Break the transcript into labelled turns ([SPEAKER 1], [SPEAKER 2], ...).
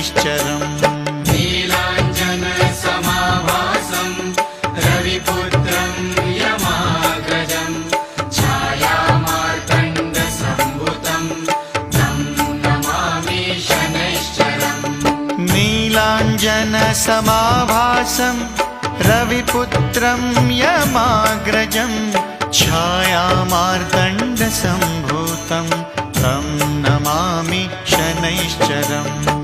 [SPEAKER 1] शनैश्चरम्।
[SPEAKER 2] नीलाञ्जनसमाभासं रविपुत्रं यमाग्रजं छायामार्तण्डसम्भुतं तं नमामि शनैश्चरम्।
[SPEAKER 1] नीलाञ्जनसमाभासं रविपुत्रं यमाग्रजं छायामार्तण्डसम्भूतं तं नमामि शनैश्चरम्।